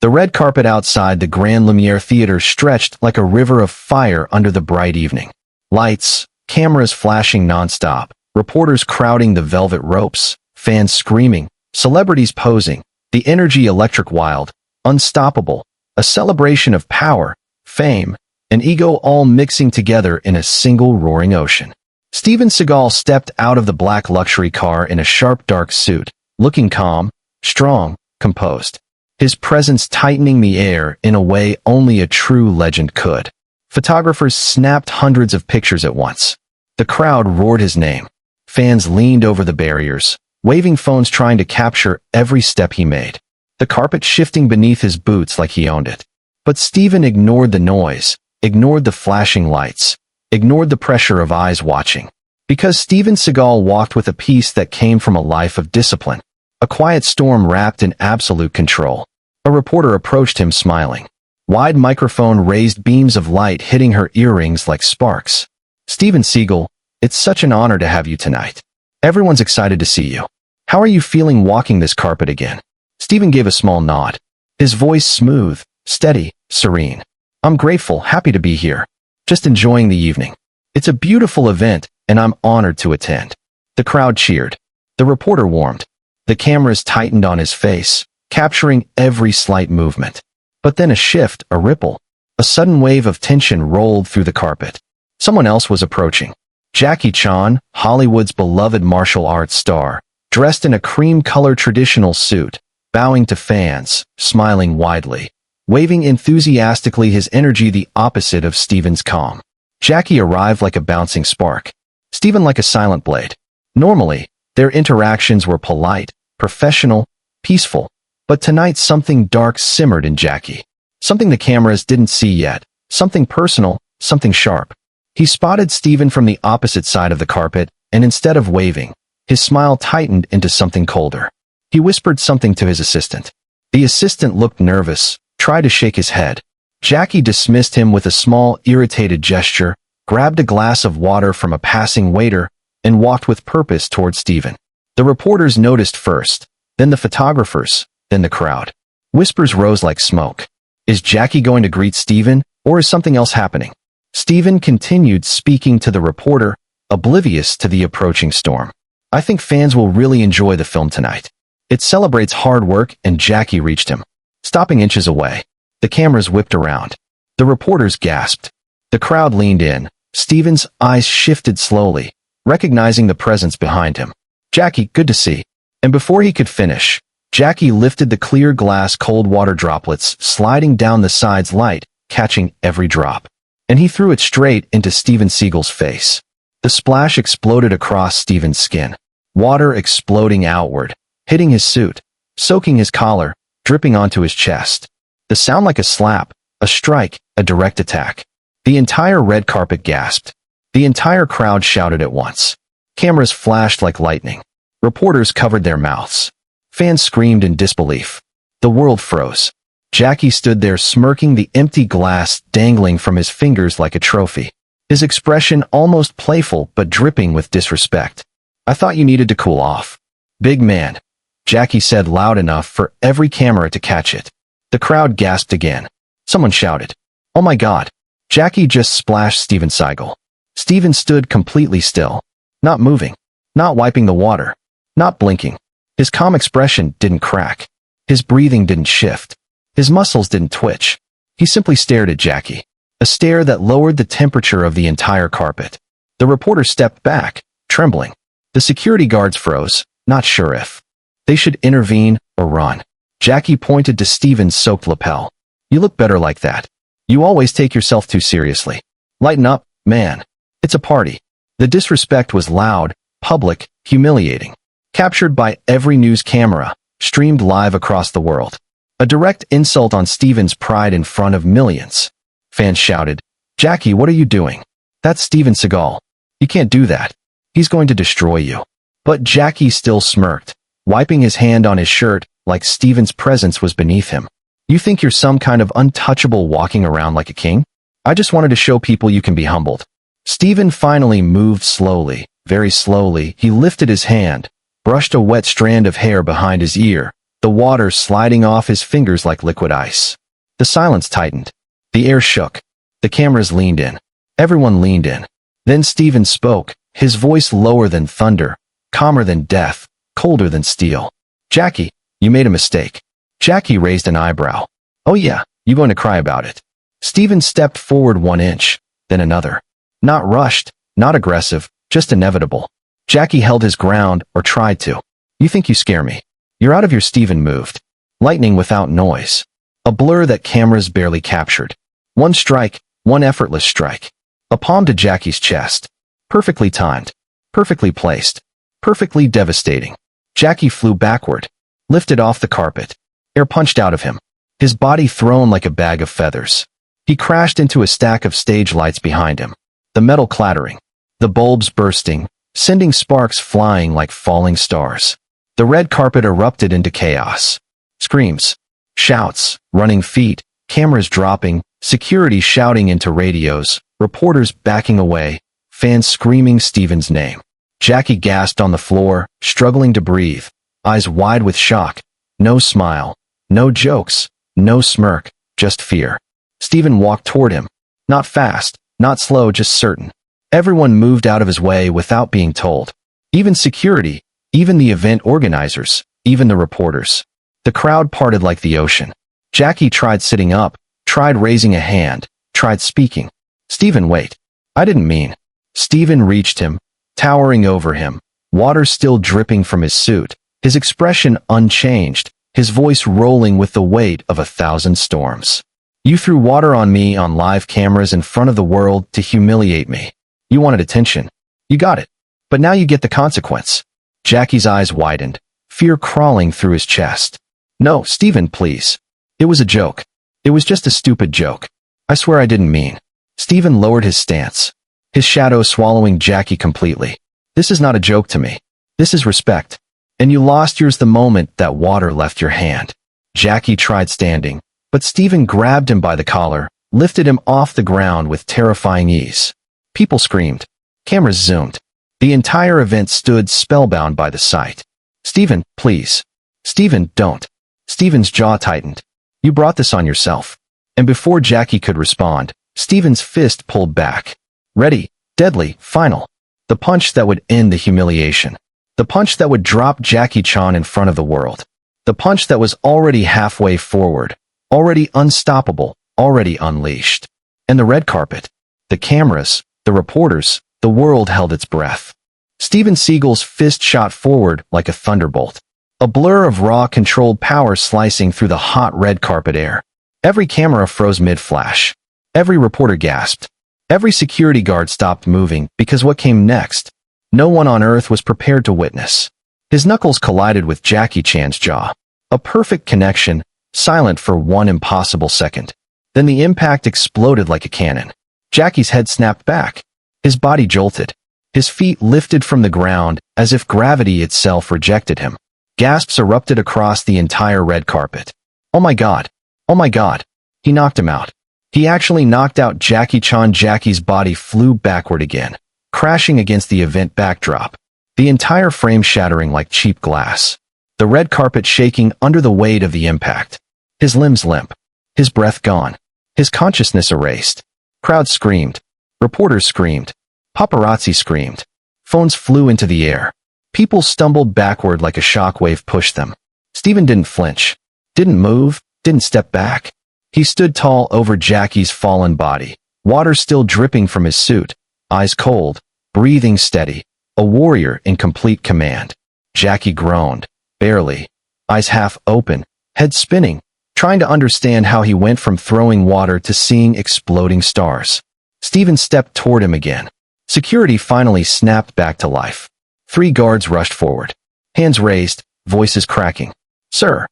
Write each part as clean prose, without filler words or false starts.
The red carpet outside the Grand Lumiere Theater stretched like a river of fire under the bright evening. Lights, cameras flashing nonstop, reporters crowding the velvet ropes, fans screaming, celebrities posing, the energy electric wild, unstoppable, a celebration of power, fame, and ego all mixing together in a single roaring ocean. Steven Seagal stepped out of the black luxury car in a sharp dark suit, looking calm, strong, composed. His presence tightening the air in a way only a true legend could. Photographers snapped hundreds of pictures at once. The crowd roared his name. Fans leaned over the barriers, waving phones trying to capture every step he made. The carpet shifting beneath his boots like he owned it. But Steven ignored the noise, ignored the flashing lights, ignored the pressure of eyes watching. Because Steven Seagal walked with a peace that came from a life of discipline. A quiet storm wrapped in absolute control. A reporter approached him smiling. Wide microphone raised beams of light hitting her earrings like sparks. Steven Seagal, it's such an honor to have you tonight. Everyone's excited to see you. How are you feeling walking this carpet again? Steven gave a small nod. His voice smooth, steady, serene. I'm grateful, happy to be here. Just enjoying the evening. It's a beautiful event, and I'm honored to attend. The crowd cheered. The reporter warmed. The cameras tightened on his face, capturing every slight movement. But then a shift, a ripple. A sudden wave of tension rolled through the carpet. Someone else was approaching. Jackie Chan, Hollywood's beloved martial arts star, dressed in a cream-colored traditional suit, bowing to fans, smiling widely, waving enthusiastically, his energy the opposite of Steven's calm. Jackie arrived like a bouncing spark. Steven like a silent blade. Normally, their interactions were polite, professional, peaceful. But tonight something dark simmered in Jackie. Something the cameras didn't see yet. Something personal, something sharp. He spotted Steven from the opposite side of the carpet, and instead of waving, his smile tightened into something colder. He whispered something to his assistant. The assistant looked nervous, tried to shake his head. Jackie dismissed him with a small, irritated gesture, grabbed a glass of water from a passing waiter, and walked with purpose toward Steven. The reporters noticed first, then the photographers, then the crowd. Whispers rose like smoke. Is Jackie going to greet Steven, or is something else happening? Steven continued speaking to the reporter, oblivious to the approaching storm. I think fans will really enjoy the film tonight. It celebrates hard work, and Jackie reached him. Stopping inches away. The cameras whipped around. The reporters gasped. The crowd leaned in. Steven's eyes shifted slowly, recognizing the presence behind him. Jackie, good to see. And before he could finish, Jackie lifted the clear glass cold water droplets sliding down the sides light, catching every drop. And he threw it straight into Steven Seagal's face. The splash exploded across Steven's skin. Water exploding outward, hitting his suit, soaking his collar, dripping onto his chest. The sound like a slap, a strike, a direct attack. The entire red carpet gasped. The entire crowd shouted at once. Cameras flashed like lightning. Reporters covered their mouths. Fans screamed in disbelief. The world froze. Jackie stood there smirking, the empty glass dangling from his fingers like a trophy. His expression almost playful but dripping with disrespect. I thought you needed to cool off. Big man, Jackie said loud enough for every camera to catch it. The crowd gasped again. Someone shouted, "Oh my God." Jackie just splashed Steven Seagal. Steven stood completely still. Not moving. Not wiping the water. Not blinking. His calm expression didn't crack. His breathing didn't shift. His muscles didn't twitch. He simply stared at Jackie. A stare that lowered the temperature of the entire carpet. The reporter stepped back, trembling. The security guards froze, not sure if they should intervene or run. Jackie pointed to Steven's soaked lapel. You look better like that. You always take yourself too seriously. Lighten up, man. It's a party. The disrespect was loud, public, humiliating. Captured by every news camera, streamed live across the world. A direct insult on Steven's pride in front of millions. Fans shouted, "Jackie, what are you doing? That's Steven Seagal. You can't do that. He's going to destroy you." But Jackie still smirked, wiping his hand on his shirt like Steven's presence was beneath him. You think you're some kind of untouchable walking around like a king? I just wanted to show people you can be humbled. Steven finally moved slowly, very slowly. He lifted his hand, brushed a wet strand of hair behind his ear, the water sliding off his fingers like liquid ice. The silence tightened. The air shook. The cameras leaned in. Everyone leaned in. Then Steven spoke, his voice lower than thunder, calmer than death, colder than steel. "Jackie, you made a mistake." Jackie raised an eyebrow. "Oh yeah, you going to cry about it?" Steven stepped forward 1 inch, then another. Not rushed, not aggressive, just inevitable. Jackie held his ground, or tried to. "You think you scare me. You're out of your..." Steven moved. Lightning without noise. A blur that cameras barely captured. One strike, one effortless strike. A palm to Jackie's chest. Perfectly timed. Perfectly placed. Perfectly devastating. Jackie flew backward. Lifted off the carpet. Air punched out of him. His body thrown like a bag of feathers. He crashed into a stack of stage lights behind him. The metal clattering. The bulbs bursting, sending sparks flying like falling stars. The red carpet erupted into chaos. Screams. Shouts, running feet, cameras dropping, security shouting into radios, reporters backing away, fans screaming Steven's name. Jackie gasped on the floor, struggling to breathe, eyes wide with shock. No smile, no jokes, no smirk, just fear. Steven walked toward him. Not fast, not slow, just certain. Everyone moved out of his way without being told. Even security, even the event organizers, even the reporters. The crowd parted like the ocean. Jackie tried sitting up, tried raising a hand, tried speaking. "Steven, wait. I didn't mean..." Steven reached him, towering over him, water still dripping from his suit, his expression unchanged, his voice rolling with the weight of 1,000 storms. "You threw water on me on live cameras in front of the world to humiliate me. You wanted attention. You got it. But now you get the consequence." Jackie's eyes widened, fear crawling through his chest. "No, Steven, please. It was a joke. It was just a stupid joke. I swear I didn't mean." Steven lowered his stance, his shadow swallowing Jackie completely. "This is not a joke to me. This is respect. And you lost yours the moment that water left your hand." Jackie tried standing, but Steven grabbed him by the collar, lifted him off the ground with terrifying ease. People screamed. Cameras zoomed. The entire event stood spellbound by the sight. "Steven, please. Steven, don't." Steven's jaw tightened. "You brought this on yourself." And before Jackie could respond, Steven's fist pulled back. Ready, deadly, final. The punch that would end the humiliation. The punch that would drop Jackie Chan in front of the world. The punch that was already halfway forward, already unstoppable, already unleashed. And the red carpet. The cameras, the reporters, the world held its breath. Steven Seagal's fist shot forward like a thunderbolt. A blur of raw controlled power slicing through the hot red carpet air. Every camera froze mid-flash. Every reporter gasped. Every security guard stopped moving because what came next, no one on earth was prepared to witness. His knuckles collided with Jackie Chan's jaw. A perfect connection, silent for one impossible second. Then the impact exploded like a cannon. Jackie's head snapped back. His body jolted. His feet lifted from the ground as if gravity itself rejected him. Gasps erupted across the entire red carpet. "Oh my God. Oh my God." He knocked him out. He actually knocked out Jackie Chan. Jackie's body flew backward again, crashing against the event backdrop, the entire frame shattering like cheap glass. The red carpet shaking under the weight of the impact. His limbs limp. His breath gone. His consciousness erased. Crowd screamed. Reporters screamed. Paparazzi screamed. Phones flew into the air. People stumbled backward like a shockwave pushed them. Steven didn't flinch. Didn't move. Didn't step back. He stood tall over Jackie's fallen body, water still dripping from his suit, eyes cold, breathing steady, a warrior in complete command. Jackie groaned, barely, eyes half open, head spinning, trying to understand how he went from throwing water to seeing exploding stars. Steven stepped toward him again. Security finally snapped back to life. 3 guards rushed forward. Hands raised, voices cracking. Sir,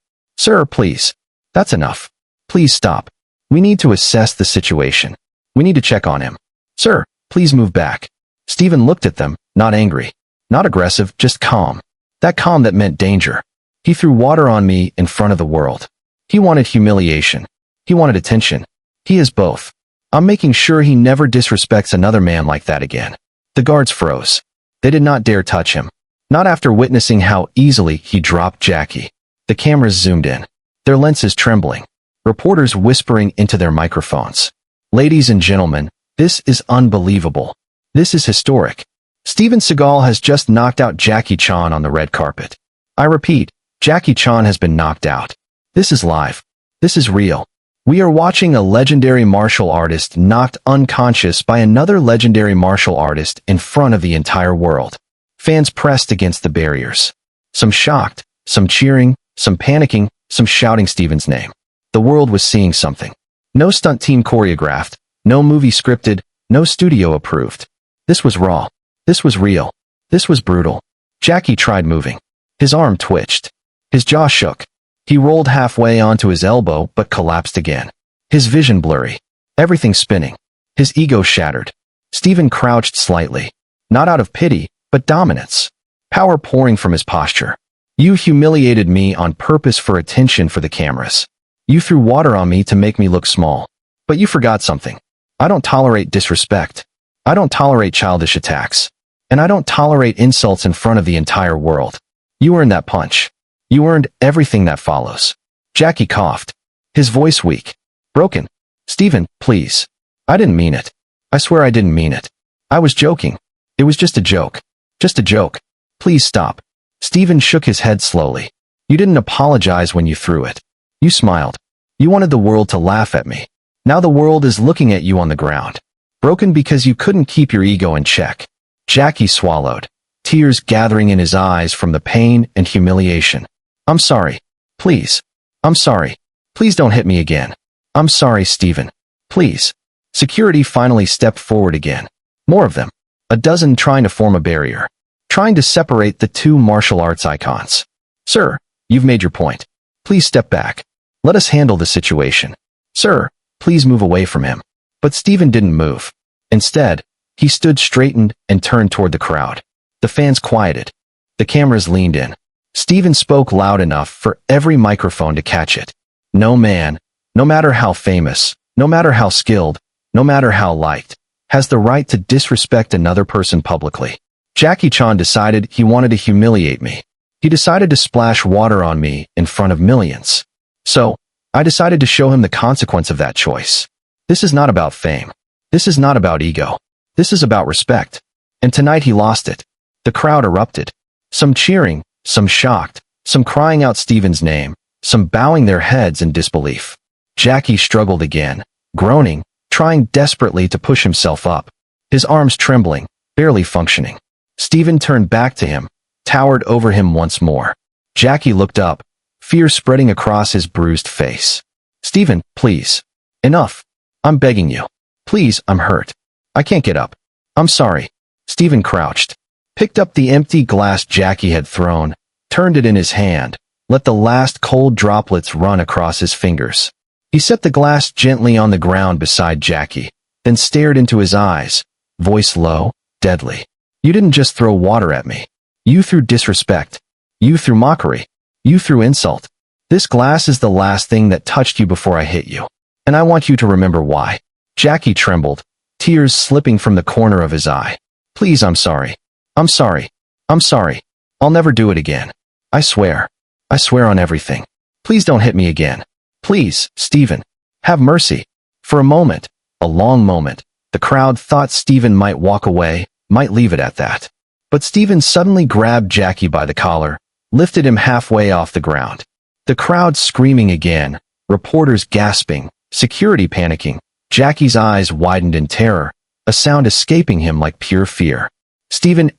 please. That's enough. Please stop. We need to assess the situation. We need to check on him. Sir, please move back." Steven looked at them, not angry, not aggressive, just calm. That calm that meant danger. "He threw water on me in front of the world. He wanted humiliation. He wanted attention. He is both. I'm making sure he never disrespects another man like that again." The guards froze. They did not dare touch him. Not after witnessing how easily he dropped Jackie. The cameras zoomed in, their lenses trembling, reporters whispering into their microphones. Ladies and gentlemen, this is unbelievable. This is historic. Steven Seagal has just knocked out Jackie Chan on the red carpet. I repeat, Jackie Chan has been knocked out. This is live. This is real. We are watching a legendary martial artist knocked unconscious by another legendary martial artist in front of the entire world. Fans pressed against the barriers. Some shocked, some cheering, some panicking, some shouting Steven's name. The world was seeing something. No stunt team choreographed, no movie scripted, no studio approved. This was raw. This was real. This was brutal. Jackie tried moving. His arm twitched. His jaw shook. He rolled halfway onto his elbow but collapsed again. His vision blurry. Everything spinning. His ego shattered. Steven crouched slightly. Not out of pity, but dominance. Power pouring from his posture. You humiliated me on purpose for attention for the cameras. You threw water on me to make me look small. But you forgot something. I don't tolerate disrespect. I don't tolerate childish attacks. And I don't tolerate insults in front of the entire world. You earned that punch. You earned everything that follows. Jackie coughed. His voice weak. Broken. Steven, please. I didn't mean it. I swear I didn't mean it. I was joking. It was just a joke. Just a joke. Please stop. Steven shook his head slowly. You didn't apologize when you threw it. You smiled. You wanted the world to laugh at me. Now the world is looking at you on the ground. Broken because you couldn't keep your ego in check. Jackie swallowed, tears gathering in his eyes from the pain and humiliation. I'm sorry. Please. I'm sorry. Please don't hit me again. I'm sorry, Steven. Please. Security finally stepped forward again. More of them. A dozen trying to form a barrier. Trying to separate the two martial arts icons. Sir, you've made your point. Please step back. Let us handle the situation. Sir, please move away from him. But Steven didn't move. Instead, he stood straightened and turned toward the crowd. The fans quieted. The cameras leaned in. Steven spoke loud enough for every microphone to catch it. No man, no matter how famous, no matter how skilled, no matter how liked, has the right to disrespect another person publicly. Jackie Chan decided he wanted to humiliate me. He decided to splash water on me in front of millions. So, I decided to show him the consequence of that choice. This is not about fame. This is not about ego. This is about respect. And tonight he lost it. The crowd erupted. Some cheering, some shocked, some crying out Steven's name, some bowing their heads in disbelief. Jackie struggled again, groaning, trying desperately to push himself up. His arms trembling, barely functioning. Steven turned back to him, towered over him once more. Jackie looked up, fear spreading across his bruised face. Steven, please. Enough. I'm begging you. Please, I'm hurt. I can't get up. I'm sorry. Steven crouched, picked up the empty glass Jackie had thrown, turned it in his hand, let the last cold droplets run across his fingers. He set the glass gently on the ground beside Jackie, then stared into his eyes, voice low, deadly. You didn't just throw water at me. You threw disrespect. You threw mockery. You threw insult. This glass is the last thing that touched you before I hit you. And I want you to remember why. Jackie trembled, tears slipping from the corner of his eye. Please, I'm sorry. I'm sorry. I'm sorry. I'll never do it again. I swear. I swear on everything. Please don't hit me again. Please, Steven. Have mercy. For a moment, a long moment, the crowd thought Steven might walk away, might leave it at that. But Steven suddenly grabbed Jackie by the collar, lifted him halfway off the ground. The crowd screaming again, reporters gasping, security panicking. Jackie's eyes widened in terror, a sound escaping him like pure fear. Steven,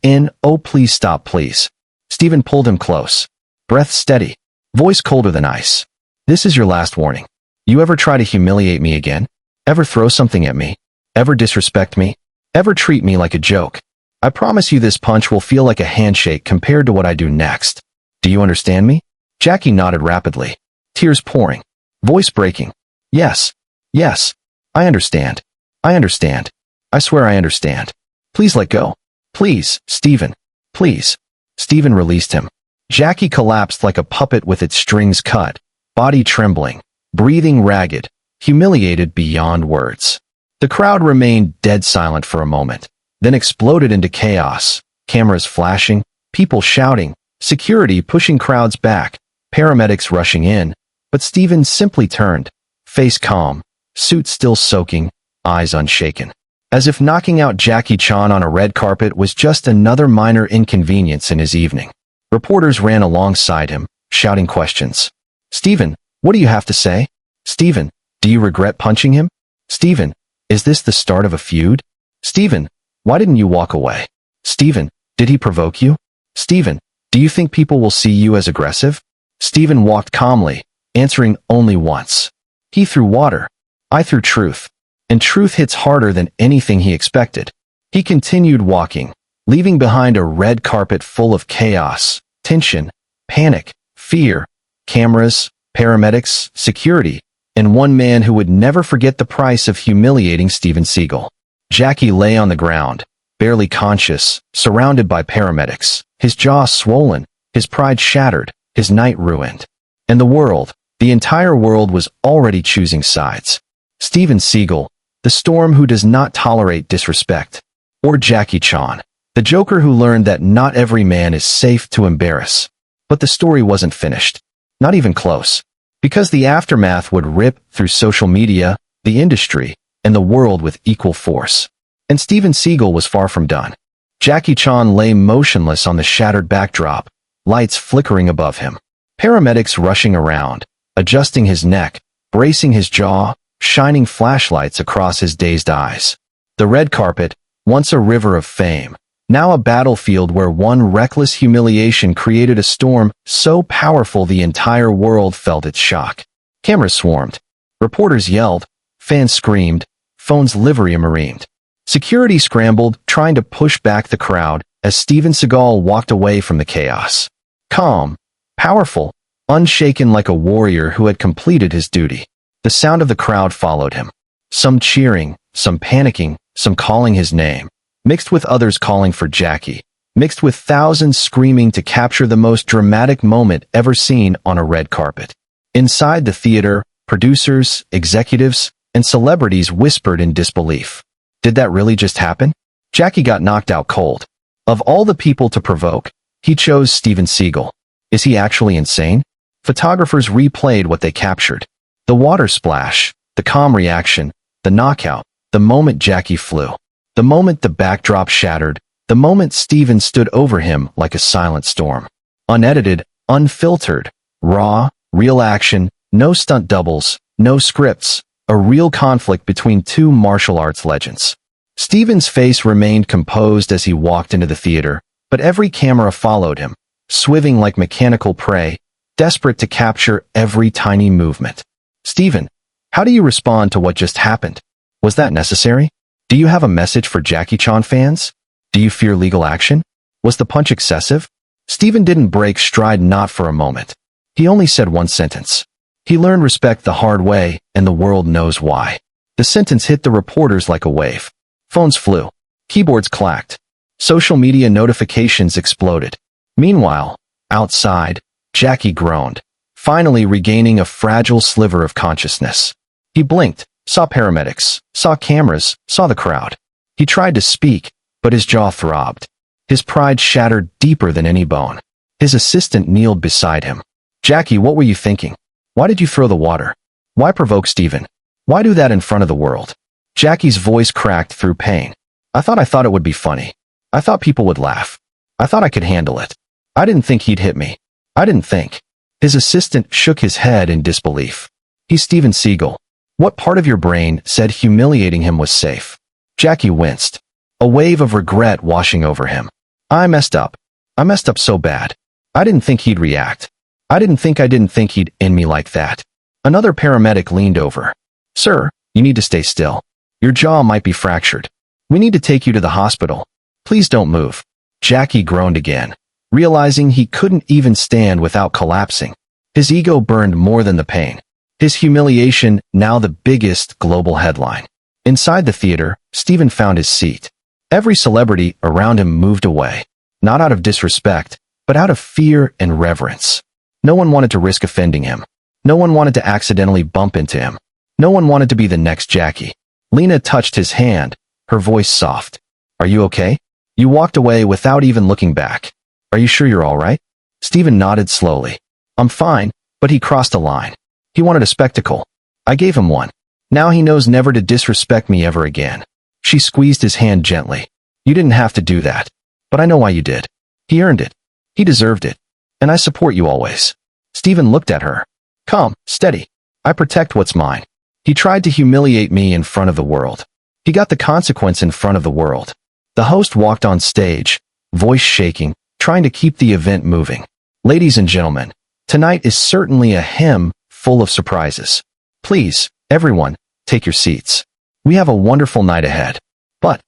oh please stop please. Steven pulled him close. Breath steady. Voice colder than ice. This is your last warning. You ever try to humiliate me again? Ever throw something at me? Ever disrespect me? Ever treat me like a joke? I promise you this punch will feel like a handshake compared to what I do next. Do you understand me? Jackie nodded rapidly. Tears pouring. Voice breaking. Yes. Yes. I understand. I understand. I swear I understand. Please let go. Please, Steven. Please. Steven released him. Jackie collapsed like a puppet with its strings cut, body trembling, breathing ragged, humiliated beyond words. The crowd remained dead silent for a moment, then exploded into chaos, cameras flashing, people shouting, security pushing crowds back, paramedics rushing in, but Steven simply turned, face calm, suit still soaking, eyes unshaken. As if knocking out Jackie Chan on a red carpet was just another minor inconvenience in his evening. Reporters ran alongside him, shouting questions. "Steven, what do you have to say? Steven, do you regret punching him? Steven, is this the start of a feud? Steven, why didn't you walk away? Steven, did he provoke you? Steven, do you think people will see you as aggressive?" Steven walked calmly, answering only once. He threw water. I threw truth. And truth hits harder than anything he expected. He continued walking, leaving behind a red carpet full of chaos, tension, panic, fear, cameras, paramedics, security, and one man who would never forget the price of humiliating Steven Seagal. Jackie lay on the ground, barely conscious, surrounded by paramedics, his jaw swollen, his pride shattered, his night ruined. And the world, the entire world was already choosing sides. Steven Seagal, the storm who does not tolerate disrespect. Or Jackie Chan, the Joker who learned that not every man is safe to embarrass. But the story wasn't finished. Not even close. Because the aftermath would rip through social media, the industry, and the world with equal force. And Steven Seagal was far from done. Jackie Chan lay motionless on the shattered backdrop, lights flickering above him. Paramedics rushing around, adjusting his neck, bracing his jaw, shining flashlights across his dazed eyes. The red carpet, once a river of fame, now a battlefield where one reckless humiliation created a storm so powerful the entire world felt its shock. Cameras swarmed. Reporters yelled. Fans screamed. Phones livery-marined. Security scrambled, trying to push back the crowd as Steven Seagal walked away from the chaos. Calm, powerful, unshaken like a warrior who had completed his duty. The sound of the crowd followed him. Some cheering, some panicking, some calling his name, mixed with others calling for Jackie, mixed with thousands screaming to capture the most dramatic moment ever seen on a red carpet. Inside the theater, producers, executives, and celebrities whispered in disbelief. Did that really just happen? Jackie got knocked out cold. Of all the people to provoke, he chose Steven Seagal. Is he actually insane? Photographers replayed what they captured. The water splash, the calm reaction, the knockout, the moment Jackie flew, the moment the backdrop shattered, the moment Steven stood over him like a silent storm. Unedited, unfiltered, raw, real action, no stunt doubles, no scripts, a real conflict between two martial arts legends. Steven's face remained composed as he walked into the theater, but every camera followed him, swiving like mechanical prey, desperate to capture every tiny movement. Steven, how do you respond to what just happened? Was that necessary? Do you have a message for Jackie Chan fans? Do you fear legal action? Was the punch excessive? Steven didn't break stride, not for a moment. He only said one sentence. He learned respect the hard way, and the world knows why. The sentence hit the reporters like a wave. Phones flew. Keyboards clacked. Social media notifications exploded. Meanwhile, outside, Jackie groaned, finally regaining a fragile sliver of consciousness. He blinked, saw paramedics, saw cameras, saw the crowd. He tried to speak, but his jaw throbbed. His pride shattered deeper than any bone. His assistant kneeled beside him. Jackie, what were you thinking? Why did you throw the water? Why provoke Steven? Why do that in front of the world? Jackie's voice cracked through pain. I thought it would be funny. I thought people would laugh. I thought I could handle it. I didn't think he'd hit me. I didn't think. His assistant shook his head in disbelief. He's Steven Seagal. What part of your brain said humiliating him was safe? Jackie winced. A wave of regret washing over him. I messed up. I messed up so bad. I didn't think he'd react. I didn't think he'd end me like that. Another paramedic leaned over. Sir, you need to stay still. Your jaw might be fractured. We need to take you to the hospital. Please don't move. Jackie groaned again, realizing he couldn't even stand without collapsing. His ego burned more than the pain. His humiliation, now the biggest global headline. Inside the theater, Steven found his seat. Every celebrity around him moved away, not out of disrespect, but out of fear and reverence. No one wanted to risk offending him. No one wanted to accidentally bump into him. No one wanted to be the next Jackie. Lena touched his hand, her voice soft. Are you okay? You walked away without even looking back. Are you sure you're all right? Steven nodded slowly. I'm fine, but he crossed a line. He wanted a spectacle. I gave him one. Now he knows never to disrespect me ever again. She squeezed his hand gently. You didn't have to do that. But I know why you did. He earned it. He deserved it. And I support you always. Stephen looked at her. Calm, steady. I protect what's mine. He tried to humiliate me in front of the world. He got the consequence in front of the world. The host walked on stage, voice shaking, trying to keep the event moving. Ladies and gentlemen, tonight is certainly a hymn full of surprises. Please, everyone, take your seats. We have a wonderful night ahead. But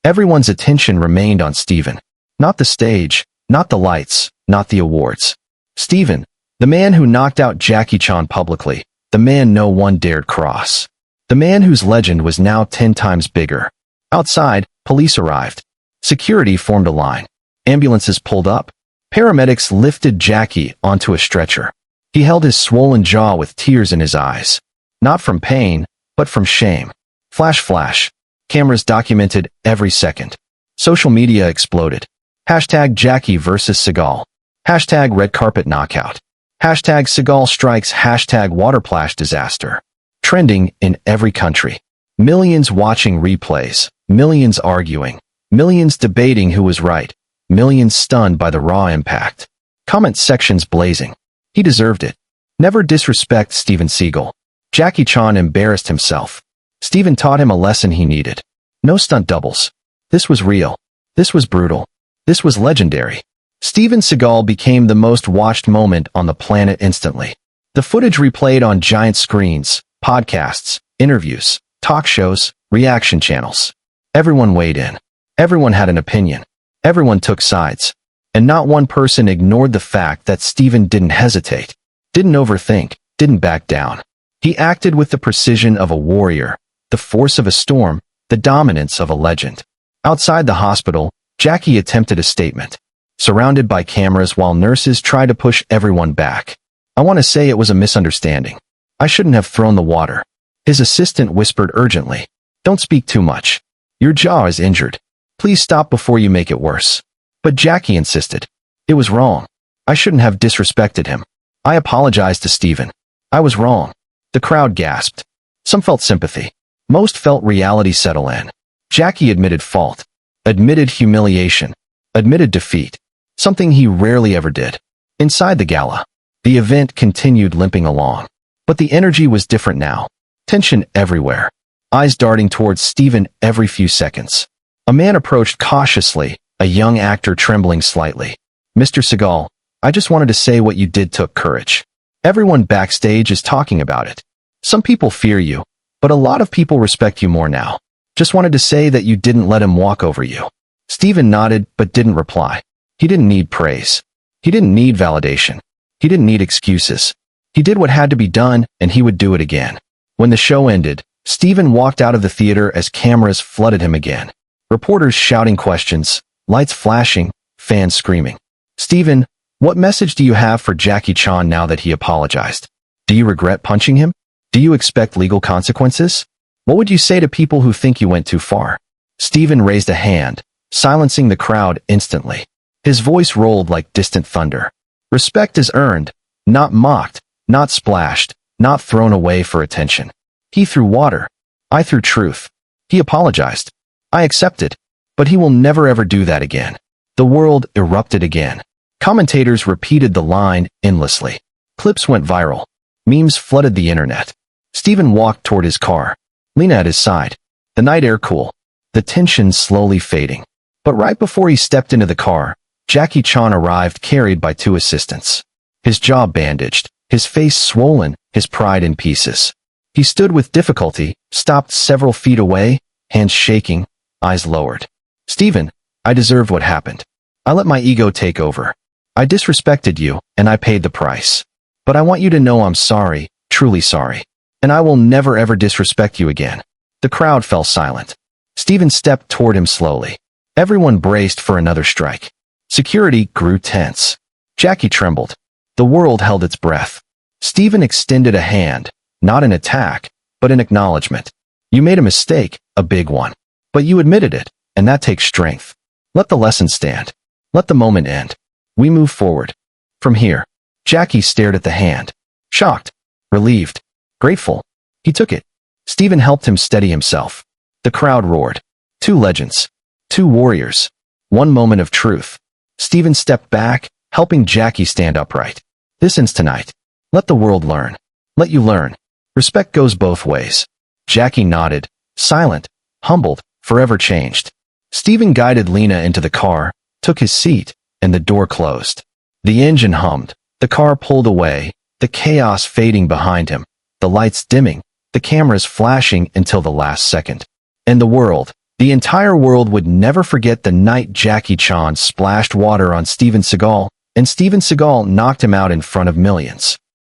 everyone's attention remained on Stephen. Not the stage, not the lights, not the awards. Stephen, the man who knocked out Jackie Chan publicly, the man no one dared cross. The man whose legend was now 10 times bigger. Outside, police arrived. Security formed a line. Ambulances pulled up. Paramedics lifted Jackie onto a stretcher. He held his swollen jaw with tears in his eyes. Not from pain, but from shame. Flash, flash. Cameras documented every second. Social media exploded. Hashtag Jackie versus Seagal. Hashtag red carpet knockout. Hashtag Seagal strikes. Hashtag waterplash disaster. Trending in every country. Millions watching replays. Millions arguing. Millions debating who was right. Millions stunned by the raw impact. Comment sections blazing. He deserved it. Never disrespect Steven Seagal. Jackie Chan embarrassed himself. Stephen taught him a lesson he needed. No stunt doubles. This was real. This was brutal. This was legendary. Steven Seagal became the most watched moment on the planet instantly. The footage replayed on giant screens, podcasts, interviews, talk shows, reaction channels. Everyone weighed in. Everyone had an opinion. Everyone took sides. And not one person ignored the fact that Stephen didn't hesitate, didn't overthink, didn't back down. He acted with the precision of a warrior, the force of a storm, the dominance of a legend. Outside the hospital, Jackie attempted a statement. Surrounded by cameras while nurses tried to push everyone back. I want to say it was a misunderstanding. I shouldn't have thrown the water. His assistant whispered urgently. Don't speak too much. Your jaw is injured. Please stop before you make it worse. But Jackie insisted. It was wrong. I shouldn't have disrespected him. I apologized to Stephen. I was wrong. The crowd gasped. Some felt sympathy. Most felt reality settle in. Jackie admitted fault. Admitted humiliation. Admitted defeat. Something he rarely ever did. Inside the gala, the event continued limping along. But the energy was different now. Tension everywhere. Eyes darting towards Stephen every few seconds. A man approached cautiously, a young actor trembling slightly. Mr. Seagal, I just wanted to say what you did took courage. Everyone backstage is talking about it. Some people fear you, but a lot of people respect you more now. Just wanted to say that you didn't let him walk over you. Stephen nodded but didn't reply. He didn't need praise. He didn't need validation. He didn't need excuses. He did what had to be done, and he would do it again. When the show ended, Stephen walked out of the theater as cameras flooded him again. Reporters shouting questions, lights flashing, fans screaming. Stephen, what message do you have for Jackie Chan now that he apologized? Do you regret punching him? Do you expect legal consequences? What would you say to people who think you went too far? Stephen raised a hand, silencing the crowd instantly. His voice rolled like distant thunder. Respect is earned, not mocked, not splashed, not thrown away for attention. He threw water. I threw truth. He apologized. I accepted. But he will never ever do that again. The world erupted again. Commentators repeated the line endlessly. Clips went viral. Memes flooded the internet. Stephen walked toward his car. Lena at his side. The night air cool. The tension slowly fading. But right before he stepped into the car, Jackie Chan arrived carried by 2 assistants. His jaw bandaged, his face swollen, his pride in pieces. He stood with difficulty, stopped several feet away, hands shaking, eyes lowered. Stephen, I deserved what happened. I let my ego take over. I disrespected you, and I paid the price. But I want you to know I'm sorry, truly sorry. And I will never ever disrespect you again. The crowd fell silent. Stephen stepped toward him slowly. Everyone braced for another strike. Security grew tense. Jackie trembled. The world held its breath. Stephen extended a hand, not an attack, but an acknowledgement. You made a mistake, a big one. But you admitted it, and that takes strength. Let the lesson stand. Let the moment end. We move forward. From here. Jackie stared at the hand. Shocked, relieved, grateful. He took it. Stephen helped him steady himself. The crowd roared. Two legends. Two warriors. One moment of truth. Stephen stepped back, helping Jackie stand upright. This ends tonight. Let the world learn. Let you learn. Respect goes both ways. Jackie nodded, silent, humbled, forever changed. Stephen guided Lena into the car, took his seat, and the door closed. The engine hummed. The car pulled away, the chaos fading behind him, the lights dimming, the cameras flashing until the last second. And the world, the entire world would never forget the night Jackie Chan splashed water on Steven Seagal, and Steven Seagal knocked him out in front of millions.